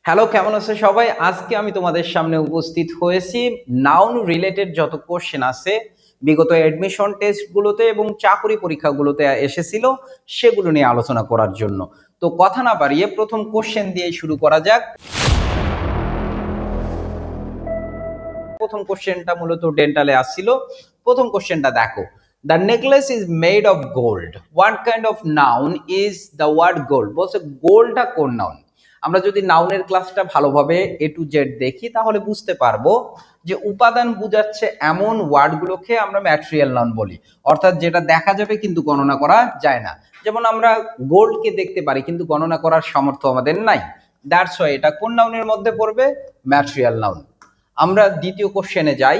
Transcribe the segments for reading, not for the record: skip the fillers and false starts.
Hello, কেমন আছো সবাই? আজকে আমি তোমাদের সামনে উপস্থিত হয়েছি নাউন রিলেটেড যত কোশ্চেন আছে বিগত অ্যাডমিশন টেস্টগুলোতে এবং চাকরি পরীক্ষাগুলোতে এসেছিল সেগুলো নিয়ে আলোচনা করার জন্য। তো কথা না বাড়িয়ে প্রথম কোশ্চেন দিয়ে শুরু করা যাক। প্রথম কোশ্চেনটা মূলত ডেন্টালে আসছিল। প্রথম কোশ্চেনটা দেখো, the necklace is made of gold, what kind of noun is the word gold? বলছে গোল্ডটা কোন নাউন? আমরা যদি নাউনের ক্লাসটা ভালোভাবে এ টু জেড দেখি তাহলে বুঝতে পারবো যে উপাদান বোঝাচ্ছে এমন ওয়ার্ডগুলোকে আমরা ম্যাটেরিয়াল নাউন বলি, অর্থাৎ যেটা দেখা যাবে কিন্তু গণনা করা যায় না। যেমন আমরা গোল্ডকে দেখতে পারি কিন্তু গণনা করার সামর্থ্য আমাদের নাই। দ্যাটস ওয়াই এটা কোন নাউনের মধ্যে পড়বে? Material noun. আমরা দ্বিতীয় কোশ্চেনে যাই।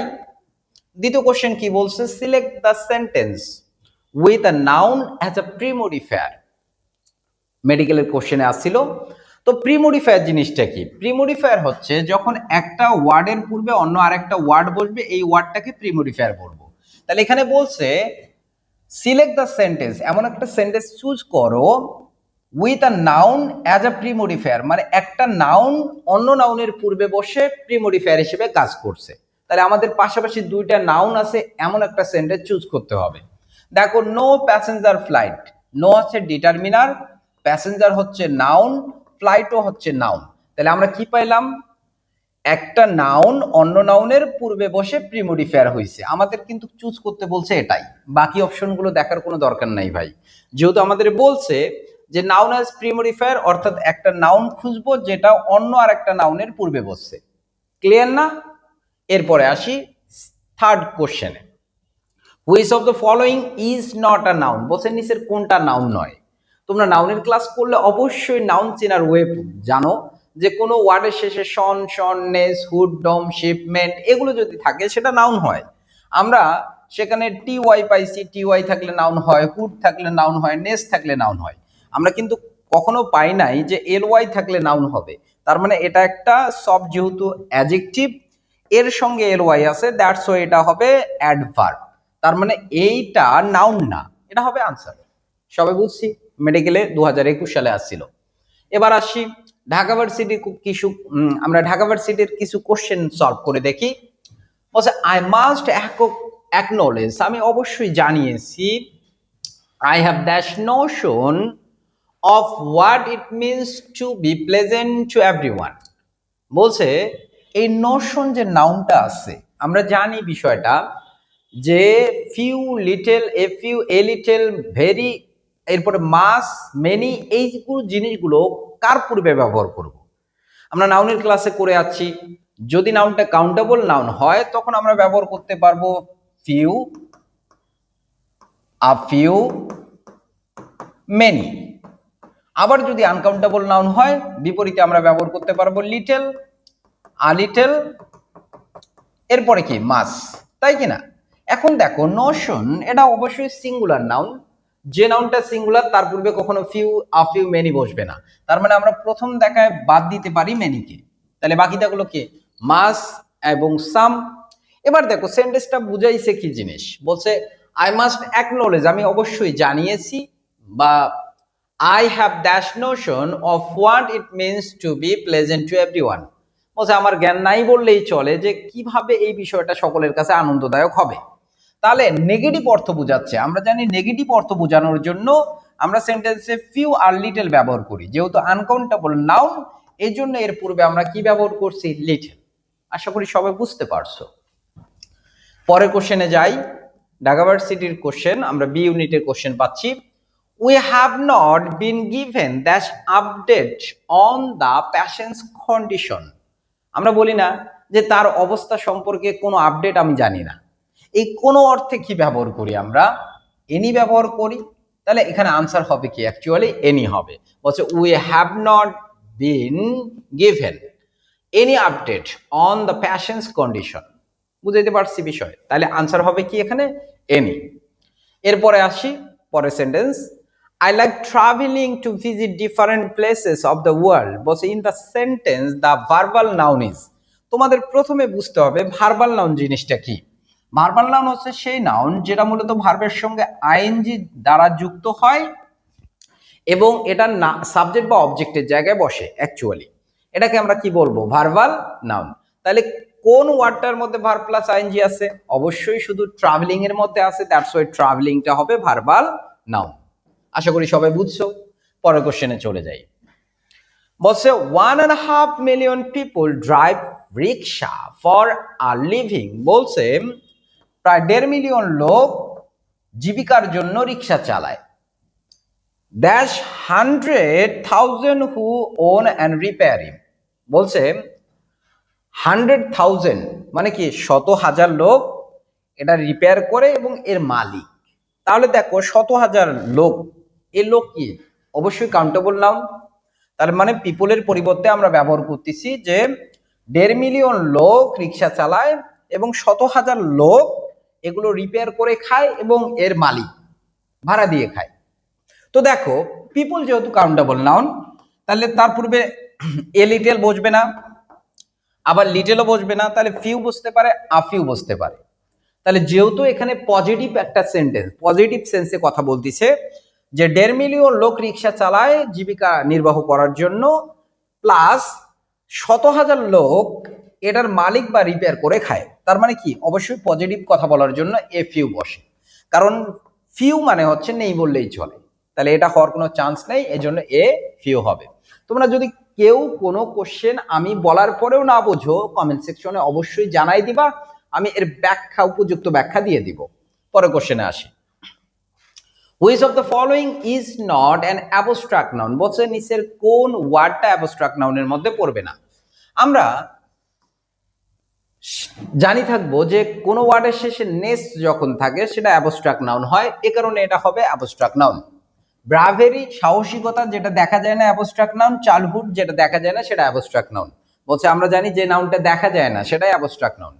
দ্বিতীয় কোশ্চেন কি বলছে? Select the sentence with a noun as a premodifier. মেডিকেলের কোশ্চেনে আসছিল। তো প্রিমোডিফায়ার জিনিসটা কি? প্রিমোডিফায়ার হচ্ছে যখন একটা ওয়ার্ডের পূর্বে অন্য আরেকটা ওয়ার্ড বসবে, এই ওয়ার্ডটাকে প্রিমোডিফায়ার বলবো। তাহলে এখানে বলছে সিলেক্ট দ্য সেন্টেন্স, এমন একটা সেন্টেন্স চুজ করো with a noun as a premodifier, মানে একটা নাউন অন্য নাউনের পূর্বে বসে প্রিমোডিফায়ার হিসেবে কাজ করছে। তাহলে আমাদের পাশাপাশি দুইটা নাউন আছে, এমন একটা সেন্টেন্স চুজ করতে হবে। দেখো, নো প্যাসেঞ্জার ফ্লাইট। নো হচ্ছে ডিটারমিনার, প্যাসেঞ্জার হচ্ছে নাউন, ফ্লাইটও হচ্ছে নাউন। তাহলে আমরা কি পাইলাম? একটা নাউন অন্য নাউনের পূর্বে বসে প্রিমোডিফায়ার হয়েছে। আমাদের কিন্তু চুজ করতে বলছে এটাই, বাকি অপশনগুলো দেখার কোনো দরকার নাই ভাই। যেহেতু আমাদের বলছে যে নাউন অ্যাজ প্রিমোডিফায়ার, অর্থাৎ একটা নাউন খুঁজবো যেটা অন্য আর একটা নাউনের পূর্বে বসছে। ক্লিয়ার না? এরপরে আসি থার্ড কোশ্চেনে। Which of the following is not a noun? বলছে নিচের কোনটা নাউন নয়? তোমরা নাউনের ক্লাস করলে অবশ্যই নাউন চেনার ওয়ে জানো, যে কোনো ওয়ার্ডের শেষে শন, শননেস, হুড, ডম, শিপমেন্ট এগুলো যদি থাকে সেটা নাউন হয়। আমরা সেখানে টি ওয়াই পাইছি, টি ওয়াই থাকলে নাউন হয়, হুড থাকলে নাউন হয়, নেস থাকলে নাউন হয়। আমরা কিন্তু কখনো পাই নাই যে এল ওয়াই থাকলে নাউন হবে। তার মানে এটা একটা সব, যেহেতু অ্যাডজেক্টিভ এর সঙ্গে এল ওয়াই আছে, দ্যাটস ওয়াই এটা হবে অ্যাডভার্ব। তার মানে এইটা নাউন না, এটা হবে আনসার। সবাই বুঝছি? মেডিকেলে 2021 সালে আসছিল। এবার আসি ঢাকা ভার্সিটির কিছু আমরা ঢাকা ভার্সিটির কিছু কোশ্চেন সলভ করে দেখি। বলছে আই মাস্ট অ্যাকনোলেজ, আমি অবশ্যই জানিয়েছি, I have dash notion of what it means to be pleasant to everyone. বলছে এই নোশন যে নাউনটা আছে, আমরা জানি বিষয়টা যে few, little, a few, a little, very, এরপরে মাস, মেনি, এইগুলো জিনিসগুলো কার পূর্বে ব্যবহার করব? আমরা নাউনের ক্লাসে করে আছি, যদি নাউনটা কাউন্টেবল নাউন হয় তখন আমরা ব্যবহার করতে পারবো ফিউ, আ ফিউ, মেনি। আবার যদি আনকাউন্টেবল নাউন হয় বিপরীতে আমরা ব্যবহার করতে পারবো লিটল, আ লিটল, এরপরে কি মাস, তাই কিনা? এখন দেখো নোশন এটা অবশ্যই সিঙ্গুলার নাউন, যে নাউনটা সিঙ্গুলার তার পূর্বে কখনো ফিউ, আ ফিউ, মেনি বসবে না। তার মানে আমরা প্রথম দেখায় বাদ দিতে পারি মেনিকে। তাহলে বাকি থাকলো কি? মাস এবং সাম। এবার দেখো সেন্টেন্সটা বুঝাইছে কি জিনিস। বলছে আই মাস্ট অ্যাকনোলেজ, আমি অবশ্যই জানিয়েছি, বা I have dash notion of what it means to be pleasant to everyone. বলছে আমার জ্ঞান নাই বললেই চলে যে কিভাবে এই বিষয়টা সকলের কাছে আনন্দদায়ক হবে। তাহলে নেগেটিভ অর্থ বোঝাচ্ছে, আমরা জানি নেগেটিভ অর্থ বোঝানোর জন্য আমরা সেন্টেন্সে ফিউ আর লিটল ব্যবহার করি। যেহেতু আনকাউন্টেবল নাউন, এই জন্য এর পূর্বে আমরা কি ব্যবহার করছি? লিটল। আশা করি সবাই বুঝতে পারছো। পরের কোশ্চেনে যাই। ঢাকা ভার্সিটির কোশ্চেন, আমরা বি ইউনিটের কোশ্চেন পাচ্ছি। We have not been given that update on the patient's condition. আমরা বলি না যে তার অবস্থা সম্পর্কে কোনো আপডেট আমি জানি না। এই কোনো অর্থে কি ব্যবহার করি আমরা? এনি ব্যবহার করি। তাহলে এখানে আনসার হবে কি? অ্যাকচুয়ালি এনি হবে। বলছে we have not been given any update on the patient's condition। বুঝাইতে পারছি বিষয়? তাহলে আনসার হবে কি এখানে? এনি। এরপরে আসি পরের sentence. I like traveling to visit different places of the world। বলছে in the sentence the verbal noun is. তোমাদের প্রথমে বুঝতে হবে ভার্বাল নাউন জিনিসটা কি। ভার্বাল নাউন হচ্ছে সেই নাউন যেটা মূলত ভার্বের সঙ্গে আইএনজি দ্বারা যুক্ত হয় এবং এটা সাবজেক্ট বা অবজেক্টের জায়গায় বসে। অ্যাকচুয়ালি এটাকে আমরা কি বলবো? Verbal noun. তাহলে কোন ওয়ার্ডটার মধ্যে ভার্ব প্লাস আইএনজি আছে? অবশ্যই শুধু ট্রাভেলিং এর মধ্যে আছে, দ্যাটস ওয়াই ট্রাভেলিংটা হবে ভার্বাল নাউন। আশা করি সবাই বুঝছো। পরের কোশ্চেনে চলে যাই। বলছে 1.5 million people drive rickshaw for a living. বলছে প্রায় 1.5 মিলিয়ন লোক জীবিকার জন্য রিক্সা চালায়। Dash 100,000 who won and repairing. বলছে 100,000 মানে কি 100,000 লোক এটা রিপেয়ার করে এবং এর মালিক। তাহলে দেখো 100,000 লোক, এ লোক কি? অবশ্যই কাউন্টেবল নাউন। তার মানে পিপলের পরিবর্তে আমরা ব্যবহার করতেছি যে 1.5 মিলিয়ন লোক রিক্সা চালায় এবং 100,000 লোক এগুলো রিপেয়ার করে খায় এবং এর মালিক ভাড়া দিয়ে খায়। তো দেখো পিপল যেহেতু কাউন্টেবল নাউন, তাহলে তার পূর্বে এ লিটেল বসবে না, আবার লিটেলও বসবে না, তাহলে ফিউ বসতে পারে, আফিউ বসতে পারে। তাহলে যেহেতু এখানে পজিটিভ একটা সেন্টেন্স, পজিটিভ সেন্সে কথা বলতেছে যে 1.5 মিলিয়ন লোক রিক্সা চালায় জীবিকা নির্বাহ করার জন্য, প্লাস 100,000 লোক এটার মালিক বা রিপেয়ার করে খায়। তার মানে কি? অবশ্যই পজিটিভ কথা বলার জন্য এ ফিউ বসে, কারণ ফিউ মানে হচ্ছে নেই বললেই চলে। তাহলে এটা হওয়ার কোনো চান্স নেই, এজন্য এ ফিউ হবে। তোমরা যদি কেউ কোনো কোশ্চেন আমি বলার পরেও না বোঝো, কমেন্ট সেকশনে অবশ্যই জানাই দিবা, আমি এর ব্যাখ্যা, উপযুক্ত ব্যাখ্যা দিয়ে দিব। পরের কোশ্চেনে আসি। Which of the following is not an abstract noun. বলছে নিচের কোন ওয়ার্ডটা অ্যাবস্ট্রাক্ট নাউনের মধ্যে পড়বে না? আমরা জানি থাকবো যে কোনো ওয়ার্ডের শেষে নেস যখন থাকে সেটা অ্যাবস্ট্রাক্ট নাউন হয়, এ কারণে এটা হবে অ্যাবস্ট্রাক্ট নাউন। ব্রাভেরি, সাহসিকতা, যেটা দেখা যায় না অ্যাবস্ট্রাক্ট নাউন। চাইল্ডহুড, যেটা দেখা যায় না সেটা অ্যাবস্ট্রাক্ট নাউন। বলছে আমরা জানি যে নাউনটা দেখা যায় না সেটাই অ্যাবস্ট্রাক্ট নাউন।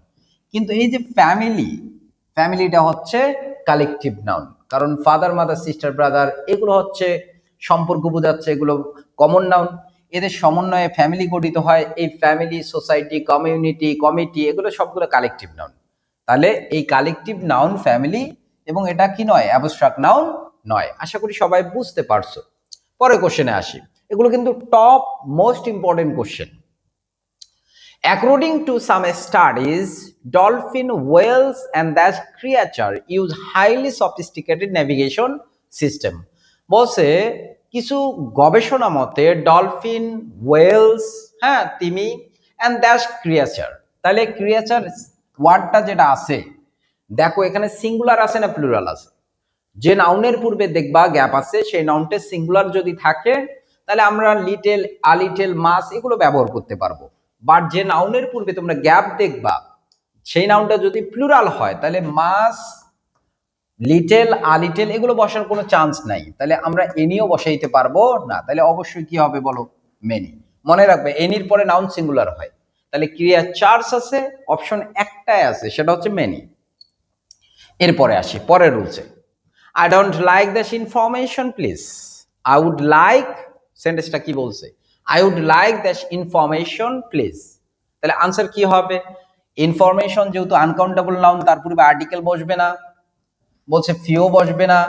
কিন্তু এই যে ফ্যামিলি, ফ্যামিলিটা হচ্ছে কালেকটিভ নাউন, কারণ ফাদার, মাদার, সিস্টার, ব্রাদার এগুলো হচ্ছে সম্পর্ক বোঝাচ্ছে, এগুলো কমন নাউন। এদের সমন্বয়ে ফ্যামিলি গঠিত হয়। এই ফ্যামিলি, সোসাইটি, কমিউনিটি, কমিটি এগুলো সবগুলো কালেকটিভ নাউন। তাহলে এই কালেকটিভ নাউন ফ্যামিলি, এবং এটা কি নয়? অ্যাবস্ট্রাক্ট নাউন নয়। আশা করি সবাই বুঝতে পারছো। পরের কোশ্চেনে আসি। এগুলো কিন্তু top most important question. According to some studies, dolphin, whales, and that creature use highly sophisticated navigation system. বলছে কিছু গবেষণা মতে ডলফিন, ওয়েলস, হ্যাঁ তিমি, অ্যান্ড দ্যাট ক্রিয়েচার। তাহলে ক্রিয়েচার ওয়ার্ডটা যেটা আছে, দেখো এখানে সিঙ্গুলার আছে না প্লুরাল আছে? যে নাউনের পূর্বে দেখবা গ্যাপ আছে, সেই নাউনটা সিঙ্গুলার যদি থাকে তাহলে আমরা লিটেল, আলিটেল, মাস এগুলো ব্যবহার করতে পারবো। বাট যে নাউনের পূর্বে তোমরা গ্যাপ দেখবা সেই নাউনটা যদি প্লুরাল হয় তাহলে মাস, লিটেল, আলিটেল এগুলো বসার কোনো চান্স নাই। তাহলে আমরা এনিও বসাইতে পারবো না। তাহলে অবশ্যই কি হবে বলো? মেনি। মনে রাখবে এনির পরে নাউন সিঙ্গুলার হয়। তাহলে ক্রিয়া চার্জ আছে, অপশন একটাই আছে, সেটা হচ্ছে মেনি। এরপরে আসি পরের রুলসে। I don't like this information please. I would like, সেন্টেন্সটা কি বলছে? I would like this information please. তাহলে আনসার কি হবে? ইনফরমেশন যেহেতু আনকাউন্টেবল নাউন, তার পূর্বে আর্টিকেল বসবে না, বলছে ফিও বসবে না,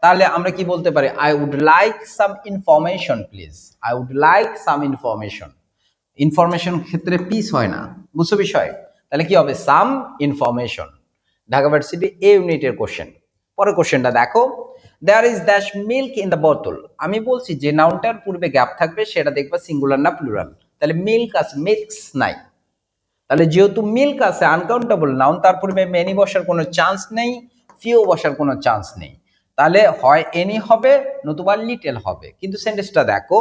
তাহলে আমরা কি বলতে পারি? I would like some information please. I would like some information. Information ক্ষেত্রে পিস হয় না, বুঝছো বিষয়? তাহলে কি হবে? Some information. Dhaka varsity A ইউনিটের কোশ্চেন। পরের কোশ্চেনটা দেখো। There is dash milk in the bottle. আমি বলছি যে নাউনটার পূর্বে গ্যাপ থাকবে সেটা দেখবা সিঙ্গুলার না প্লুরাল। তাহলে মিল্ক আছে, মিল্কস নাই। তাহলে যেহেতু মিল্ক আছে আনকাউন্টেবল নাউন, তার পূর্বে মেনি বসার কোনো চান্স নেই, ফিউ বসার কোনো চান্স নেই। তাহলে হয় এনি হবে নতুবা লিটেল হবে। কিন্তু সেন্টেন্সটা দেখো,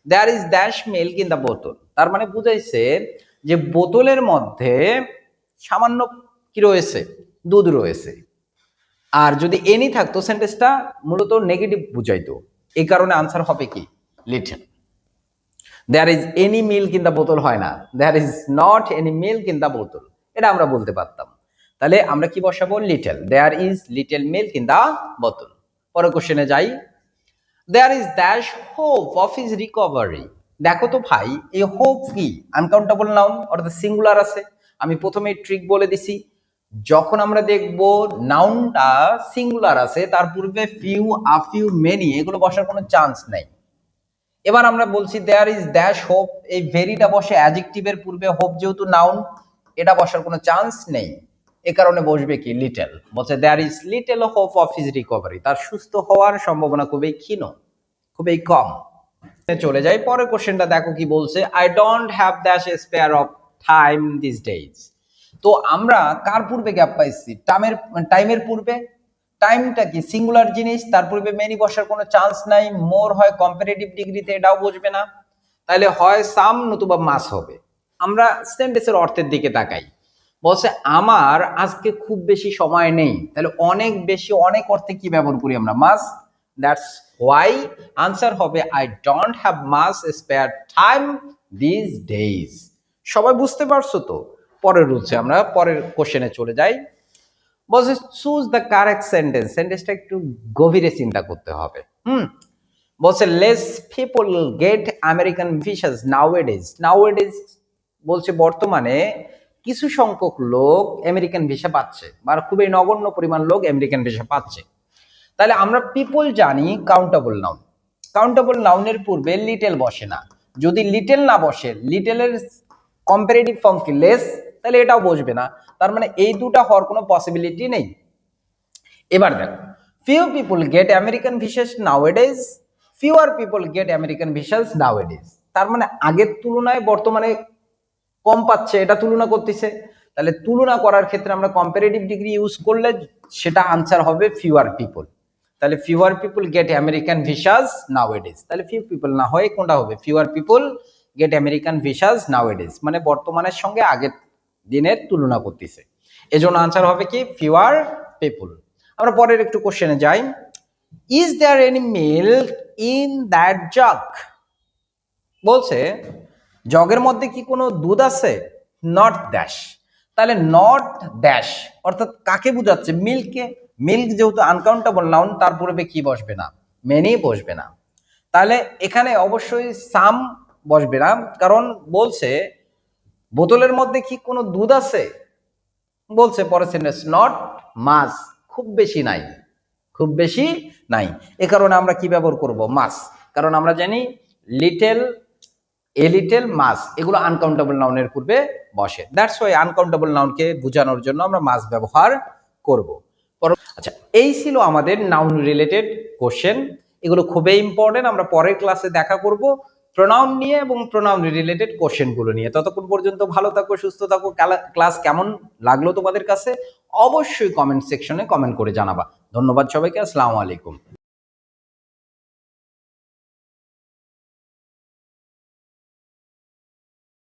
there is dash milk in the bottle, তার মানে বুঝাইছে যে বোতলের মধ্যে সামান্য কি রয়েছে? দুধ রয়েছে। আর যদি এনি থাকতো সেন্টেন্সটা মূলত নেগেটিভ বুঝাইতো, এই কারণে আনসার হবে কি? Little. There is any milk in the bottle হয় না, there is not any milk in the bottle, এটা আমরা বলতে পারতাম। তাহলে আমরা কি বসাবো? Little. There is little milk in the bottle. পরের কোশ্চেনে যাই। There is dash hope of his recovery. দেখো তো ভাই, এই হোপ কি? আনকাউন্টেবল নাউন অর্থাৎ সিঙ্গুলার আছে। আমি প্রথমে ট্রিক বলে দিছি, যখন আমরা দেখব নাউনটা সিঙ্গুলার আছে তার পূর্বে ফিউ, আফিউ, মেনি এগুলো বসার কোনো চান্স নাই। এবার আমরা বলছি দেয়ার ইজ ড্যাশ হোপ, এই ভেরিটা বসে অ্যাডজেক্টিভের পূর্বে, হোপ যেহেতু নাউন এটা বসার কোনো চান্স নেই, এ কারণে বসবে কি লিটল। বলছে there is little hope of his recovery, তার সুস্থ হওয়ার সম্ভাবনা খুবই ক্ষীণ, খুবই কম। চলে যাই পরের কোশ্চেনটা, দেখো কি বলছে, আই ডোন্ট হ্যাভ দ্যাশ spare of time this days. তো আমরা কার পূর্বে গ্যাপ পাইছি? টাইমের পূর্বে। টাইমটা কি সিঙ্গুলার জিনিস, তার পূর্বে মেনি বসার কোনো চান্স নাই। মোর হয় কম্পারেটিভ ডিগ্রিতে, এটাও বুঝবে না, তাহলে হয় সাম নতুবা মাস হবে। আমরা সেন্টেন্সের অর্থের দিকে তাকাই, বলছে আমার আজকে খুব বেশি সময় নেই, তাহলে অনেক বেশি অনেক অর্থে কি ব্যবহার করি আমরা? মাস। দ্যাটস ওয়াই আনসার হবে I don't have much spare time this days. সবাই বুঝতে পারছো তো? পরের রুলসে আমরা পরের কোশ্চেনে চলে যাই। বলছে চুজ দ্য কারেক্ট সেন্টেন্স, সেন্টেন্সটা একটু গভীরে চিন্তা করতে হবে। বলছে less people get American visas nowadays. Nowadays বলছে বর্তমানে কিছু সংখ্যক লোক আমেরিকান ভিসা পাচ্ছে, বা খুবই নগণ্য পরিমাণ লোক আমেরিকান ভিসা পাচ্ছে। তাহলে আমরা পিপল জানি কাউন্টেবল নাউন, কাউন্টেবল নাউনের পূর্বে লিটেল বসে না। যদি লিটেল না বসে, লিটেলের কম্পারেটিভ ফর্ম কি লেস, তাহলে এটাও বসবে না। তার মানে এই দুটা হওয়ার কোনো পসিবিলিটি নেই। এবার দেখো, few people get American visas nowadays, fewer people get American visas nowadays. তার মানে আগের তুলনায় বর্তমানে কম পাচ্ছে, এটা তুলনা করতেছে। তাহলে তুলনা করার ক্ষেত্রে আমরা কম্পারেটিভ ডিগ্রি ইউজ করলে সেটা আনসার হবে ফিউয়ার পিপল। তাহলে fewer people get American visas nowadays, তাহলে ফিউ পিপল না হয়ে কোনটা হবে? Fewer people get American visas nowadays, মানে বর্তমানের সঙ্গে আগের দিনের তুলনা করতেছে। এজন্য আনসার হবে কি ফিউয়ার পিপল। আমরা পরের একটু কোশ্চেনে যাই। Is there any milk in that jug? বলছে জগের মধ্যে কি কোনো দুধ আছে? Not dash. তাহলে নট ড্যাশ অর্থাৎ কাকে বোঝাচ্ছে? মিল্ককে। মিল্ক যেহেতু আনকাউন্টেবল নাউন, তার পূর্বে কি বসবে না? মেনি বসবে না। তাহলে এখানে অবশ্যই সাম বসবে না, কারণ বলছে বোতলের মধ্যে কি কোনো দুধ আছে? বলছে পরের সেন্টেন্স নট মাস, খুব বেশি নাই, খুব বেশি নাই। এ কারণে আমরা কি ব্যবহার করব? মাস। কারণ আমরা জানি লিটেল, এ লিটেল, মাস এগুলো আনকাউন্টেবল নাউনের পূর্বে বসে। দ্যাটস ওয়াই আনকাউন্টেবল নাউনকে বোঝানোর জন্য আমরা মাস ব্যবহার করব। আচ্ছা, এই ছিল আমাদের নাউন রিলেটেড কোশ্চেন। এগুলো খুবই ইম্পর্টেন্ট, আমরা পরের ক্লাসে দেখা করব প্রোনাউন নিয়ে এবং প্রোনাউন রিলেটেড কোশ্চেনগুলো নিয়ে। ততক্ষণ পর্যন্ত ভালো থাকো, সুস্থ থাকো। ক্লাস কেমন লাগলো তোমাদের কাছে অবশ্যই কমেন্ট সেকশনে কমেন্ট করে জানাবা। ধন্যবাদ সবাইকে, আসসালামু আলাইকুম।